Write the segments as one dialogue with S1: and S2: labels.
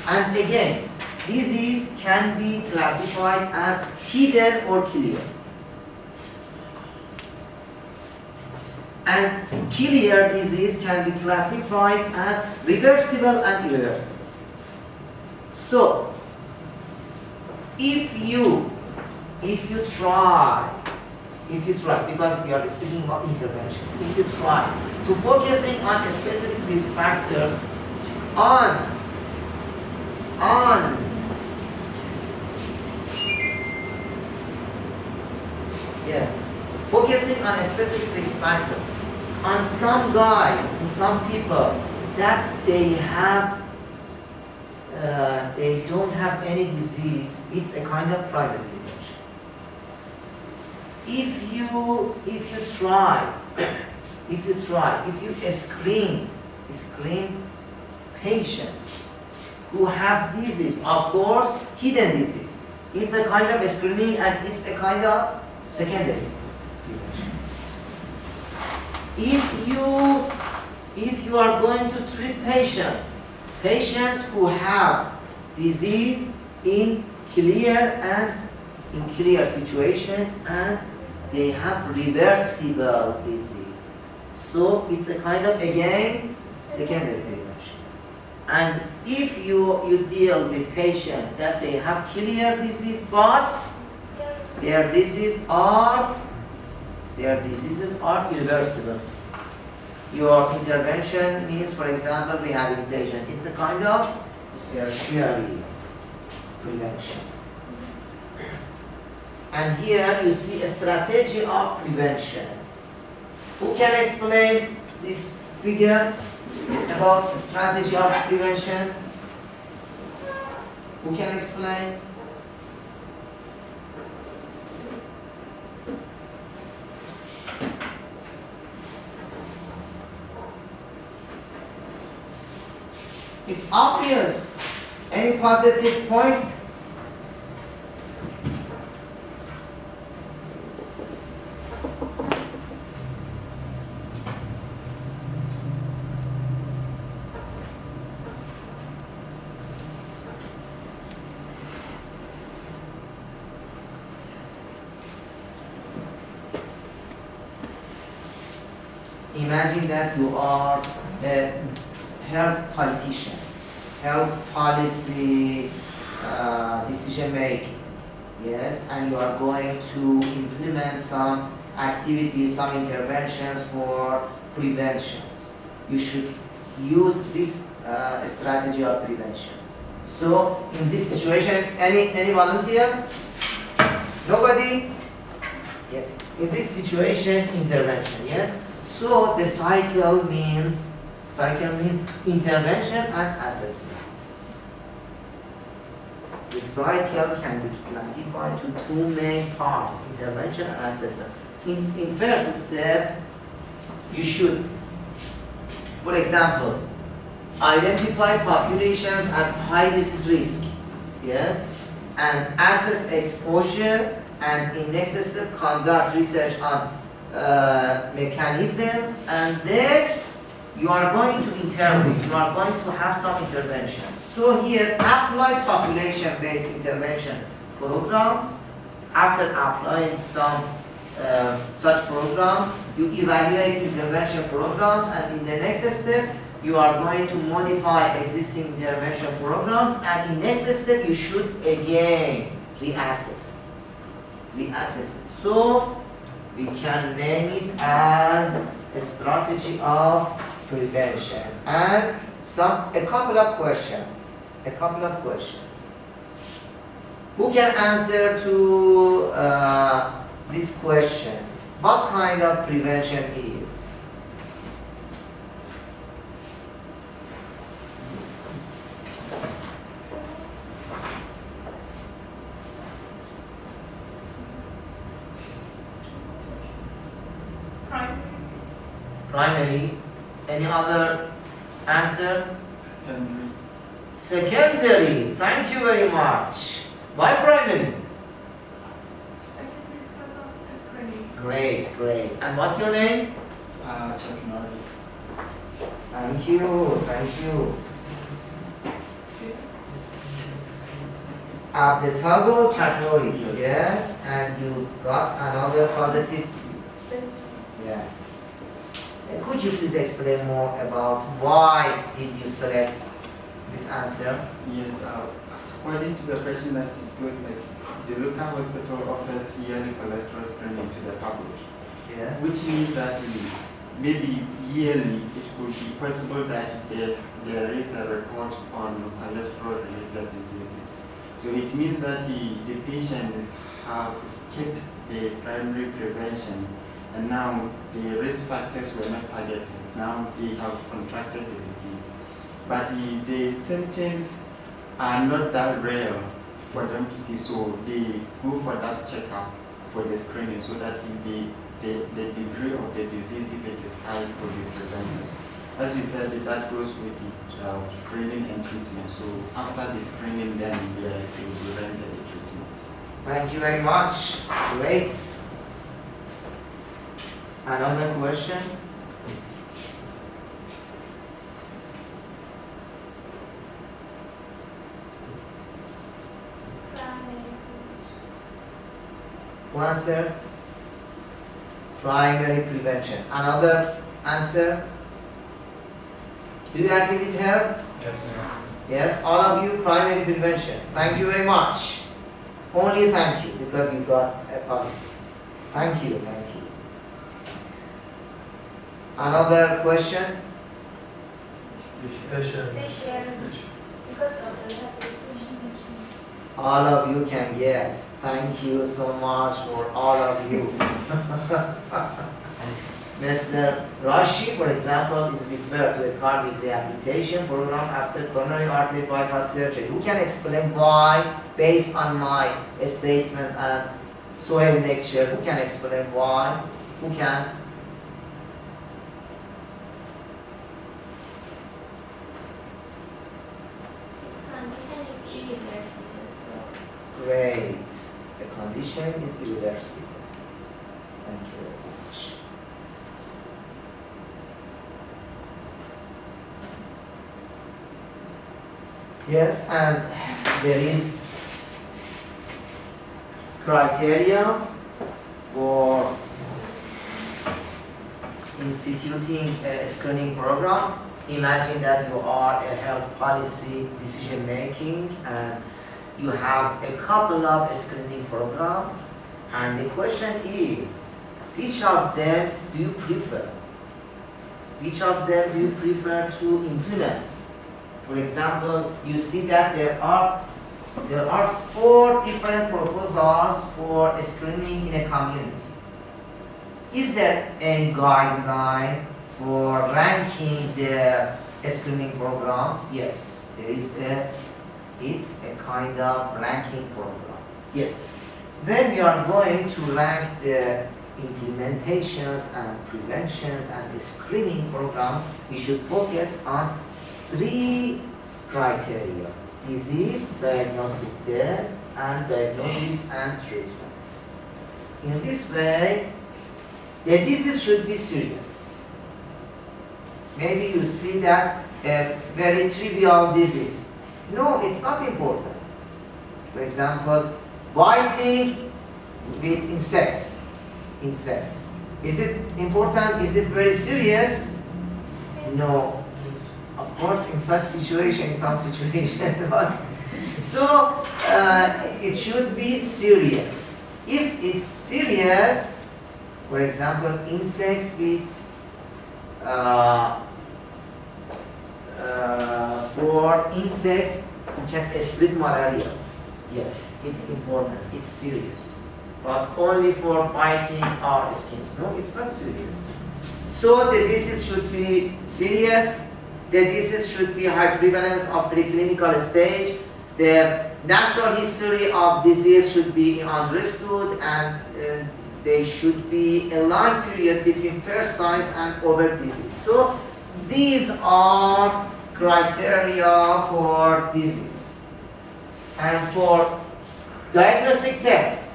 S1: And again, disease can be classified as hidden or clear. And clear disease can be classified as reversible and irreversible. So, if you try, because we are speaking about interventions, if you try to focusing on specific risk factors on focusing on specific risk factors on some guys and some people that they don't have any disease, it's a kind of private prevention. If you screen patients who have disease, of course, hidden disease, it's a kind of screening and it's a kind of secondary prevention. If you are going to treat patients who have disease in clear situation and they have reversible disease, so it's a kind of, again, secondary prevention. And if you deal with patients that they have clear disease but their diseases are irreversible, your intervention means, for example, rehabilitation. It's a kind of tertiary prevention. And here you see a strategy of prevention. Who can explain this figure about the strategy of prevention? Who can explain? It's obvious. Any positive point? Imagine that you are a health politician, health policy decision making, yes, and you are going to implement some activities, some interventions for preventions. You should use this strategy of prevention. So in this situation, any volunteer? Nobody? Yes. In this situation, intervention, yes. So the cycle means intervention and assessment. The cycle can be classified to two main parts, intervention and assessment. In first step, you should, for example, identify populations at high disease risk, yes, and assess exposure, and in next step conduct research on mechanisms, and then you are going to intervene, you are going to have some interventions. So here, apply population-based intervention programs. After applying some such program, you evaluate intervention programs, and in the next step, you are going to modify existing intervention programs, and in next step, you should again reassess it. So we can name it as a strategy of prevention. And a couple of questions. Who can answer to this question? What kind of prevention is? Primary. Any other answer? Secondary. Thank you very much. Why primary?
S2: Secondary because of screening.
S1: Great. And what's your name?
S3: Chuck Norris.
S1: Thank you. Abdetago Chakoris, yes, and you got another positive. Yes. Could you please explain more about why did you select this answer?
S2: Yes, according to the question that's good, like the local hospital offers yearly cholesterol screening to the public.
S1: Yes.
S2: Which means that maybe yearly it could be possible that there is a report on cholesterol-related diseases. So it means that the patients have skipped the primary prevention, and now the risk factors were not targeted. Now they have contracted the disease. But the symptoms are not that rare for them to see, so they go for that checkup for the screening so that the degree of the disease, if it is high, will be prevented. As you said, that goes with the screening and treatment. So after the screening, then they will prevent the treatment.
S1: Thank you very much. Great. Another question? Who answered? Primary prevention. Another answer? Do you agree with her?
S3: Yes.
S1: Yes, all of you, primary prevention. Thank you very much. Only thank you because you got a positive. Thank you, thank you. Another question? All of you can guess. Thank you so much for all of you. Mr. Rashi, for example, is referred to a cardiac rehabilitation program after coronary artery bypass surgery. Who can explain why, based on my statements and soil lecture, who can explain why? Who can? Great. The condition is irreversible. Thank you very much. Yes, and there is criteria for instituting a screening program. Imagine that you are a health policy decision making and you have a couple of screening programs, and the question is, which of them do you prefer? Which of them do you prefer to implement? For example, you see that there are 4 different proposals for screening in a community. Is there any guideline for ranking the screening programs? Yes, there is it's a kind of ranking program. Yes, when we are going to rank the implementations and preventions and the screening program, we should focus on 3 criteria: disease, diagnostic test, and diagnosis and treatment. In this way, the disease should be serious. Maybe you see that a very trivial disease. No, it's not important. For example, biting with insects. Is it important? Is it very serious? No. Of course, in such situation, in some situation. So, it should be serious. If it's serious, for example, insects with for insects can spread malaria. Yes, it's important, it's serious. But only for biting our skins. No, it's not serious. So the disease should be serious. The disease should be high prevalence of preclinical stage. The natural history of disease should be understood, and there should be a long period between first signs and overt disease. So these are criteria for disease. And for diagnostic test,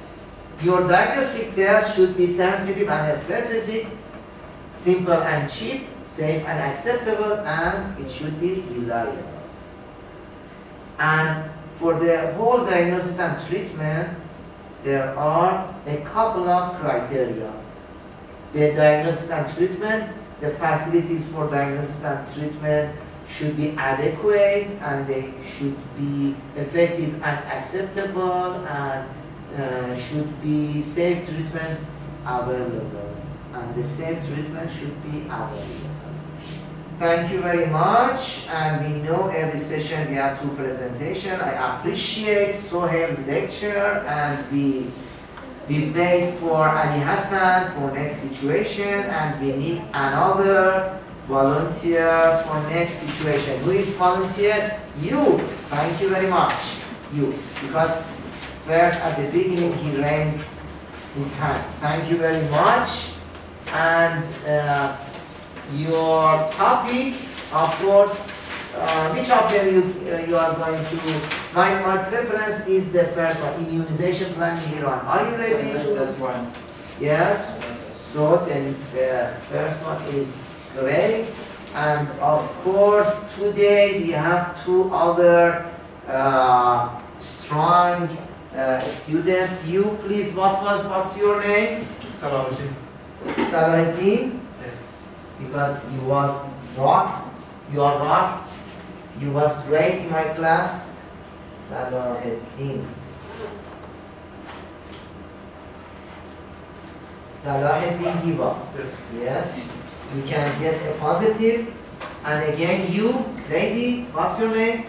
S1: your diagnostic test should be sensitive and specific, simple and cheap, safe and acceptable, and it should be reliable. And for the whole diagnosis and treatment, there are a couple of criteria. The diagnosis and treatment, the facilities for diagnosis and treatment should be adequate, and they should be effective and acceptable, and should be safe treatment available. And the safe treatment should be available. Thank you very much. And we know every session we have 2 presentations. I appreciate Sohail's lecture, and we wait for Ali Hassan for next situation, and we need another volunteer for next situation. Who is volunteer? You. Thank you very much. You. Because first at the beginning he raised his hand. Thank you very much. And your topic, of course, which of them you are going to? My preference is the first one, immunization plan in Iran. Are you ready?
S2: That's one.
S1: Yes. So then the first one is great. And of course, today we have 2 other strong students. You, please. What's your name?
S3: Salahuddin.
S1: Salahuddin.
S3: Yes.
S1: Because you was rock. You are rock. You was great in my class. Salahuddin. Salahuddin Hiba.
S3: Yes.
S1: Yes. You can get a positive. And again, you, lady, what's your name?